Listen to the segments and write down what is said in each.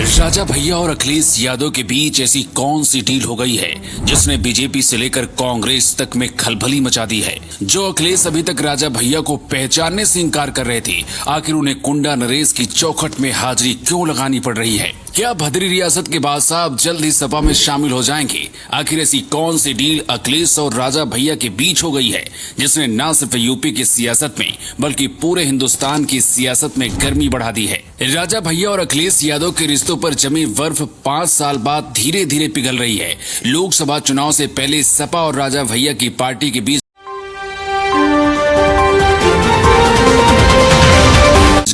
राजा भैया और अखिलेश यादव के बीच ऐसी कौन सी डील हो गई है जिसने बीजेपी से लेकर कांग्रेस तक में खलबली मचा दी है। जो अखिलेश अभी तक राजा भैया को पहचानने से इनकार कर रहे थे, आखिर उन्हें कुंडा नरेश की चौखट में हाजिरी क्यों लगानी पड़ रही है? क्या भद्री रियासत के बादशाह अब जल्द ही सपा में शामिल हो जाएंगे? आखिर ऐसी कौन सी डील अखिलेश और राजा भैया के बीच हो गई है जिसने न सिर्फ यूपी की सियासत में बल्कि पूरे हिंदुस्तान की सियासत में गर्मी बढ़ा दी है? राजा भैया और अखिलेश यादव के रिश्तों पर जमी बर्फ 5 साल बाद धीरे धीरे पिघल रही है। लोकसभा चुनाव से पहले सपा और राजा भैया की पार्टी के बीच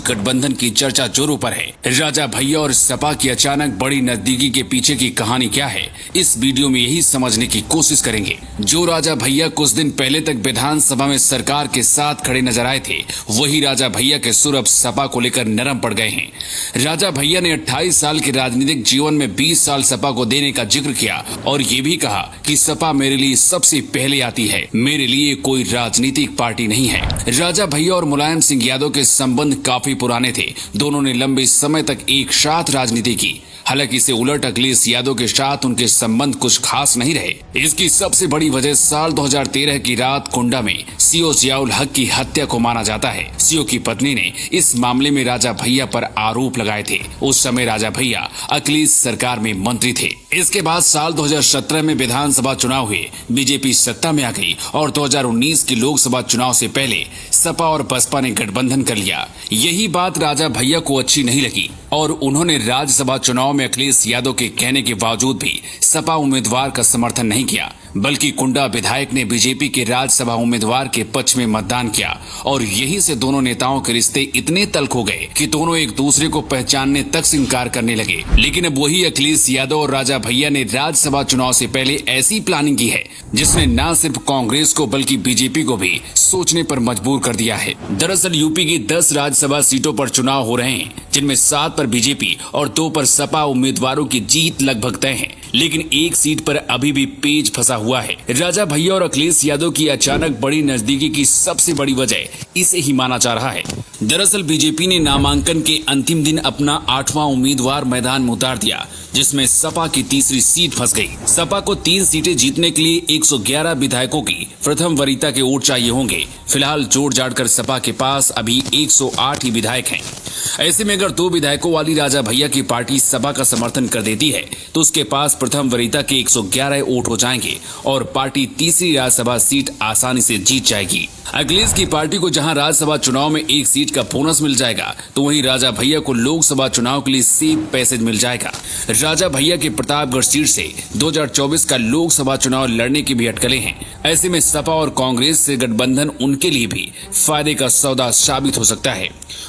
गठबंधन की चर्चा जोरों पर है। राजा भैया और सपा की अचानक बड़ी नजदीकी के पीछे की कहानी क्या है, इस वीडियो में यही समझने की कोशिश करेंगे। जो राजा भैया कुछ दिन पहले तक विधानसभा में सरकार के साथ खड़े नजर आए थे, वही राजा भैया के सुर अब सपा को लेकर नरम पड़ गए हैं। राजा भैया ने 28 साल के राजनीतिक जीवन में 20 साल सपा को देने का जिक्र किया और ये भी कहा कि सपा मेरे लिए सबसे पहले आती है, मेरे लिए कोई राजनीतिक पार्टी नहीं है। राजा भैया और मुलायम सिंह यादव के संबंध काफी पुराने थे। दोनों ने लंबे समय तक एक साथ राजनीति की। हालांकि इससे उलट अखिलेश यादव के साथ उनके संबंध कुछ खास नहीं रहे। इसकी सबसे बड़ी वजह साल 2013 की रात कुंडा में सीओ जियाउल हक की हत्या को माना जाता है। सीओ की पत्नी ने इस मामले में राजा भैया पर आरोप लगाए थे। उस समय राजा भैया अखिलेश सरकार में मंत्री थे। इसके बाद साल 2017 में विधानसभा चुनाव हुए, बीजेपी सत्ता में आ गई और 2019 की लोकसभा चुनाव से पहले सपा और बसपा ने गठबंधन कर लिया। यही बात राजा भैया को अच्छी नहीं लगी और उन्होंने राज्यसभा चुनाव में अखिलेश यादव के कहने के बावजूद भी सपा उम्मीदवार का समर्थन नहीं किया, बल्कि कुंडा विधायक ने बीजेपी के राज्यसभा उम्मीदवार के पक्ष में मतदान किया और यहीं से दोनों नेताओं के रिश्ते इतने तल्ख हो गए कि दोनों एक दूसरे को पहचानने तक से इनकार करने लगे। लेकिन अब वही अखिलेश यादव और राजा भैया ने राज्यसभा चुनाव से पहले ऐसी प्लानिंग की है जिसने न सिर्फ कांग्रेस को बल्कि बीजेपी को भी सोचने पर मजबूर कर दिया है। दरअसल यूपी की 10 राज्यसभा सीटों पर चुनाव हो रहे हैं, जिनमें 7 पर बीजेपी और 2 पर सपा उम्मीदवारों की जीत लगभग तय है, लेकिन एक सीट पर अभी भी पेच फंसा हुआ है। राजा भैया और अखिलेश यादव की अचानक बड़ी नजदीकी की सबसे बड़ी वजह इसे ही माना जा रहा है। दरअसल बीजेपी ने नामांकन के अंतिम दिन अपना 8वां उम्मीदवार मैदान में उतार दिया, जिसमें सपा की तीसरी सीट फंस गई। सपा को 3 सीटें जीतने के लिए 111 विधायकों की प्रथम वरीयता के वोट चाहिए होंगे। फिलहाल जोड़ जाड़कर सपा के पास अभी 108 ही विधायक हैं। ऐसे में अगर 2 विधायकों वाली राजा भैया की पार्टी सपा का समर्थन कर देती है तो उसके पास प्रथम वरीयता के 111 वोट हो जाएंगे और पार्टी तीसरी राज्यसभा सीट आसानी से जीत जाएगी। अखिलेश की पार्टी को जहां राज्यसभा चुनाव में 1 सीट का बोनस मिल जाएगा, तो वहीं राजा भैया को लोकसभा चुनाव के लिए सेम पैसेज मिल जाएगा। राजा भैया के प्रतापगढ़ सीट से 2024 का लोकसभा चुनाव लड़ने की भी अटकलें हैं। ऐसे में सपा और कांग्रेस से गठबंधन उनके लिए भी फायदे का सौदा साबित हो सकता है।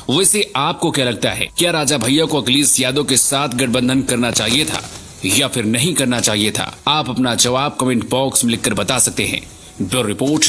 वैसे आपको क्या लगता है, क्या राजा भैया को अखिलेश यादव के साथ गठबंधन करना चाहिए था या फिर नहीं करना चाहिए था? आप अपना जवाब कमेंट बॉक्स में लिखकर बता सकते हैं। Bureau report,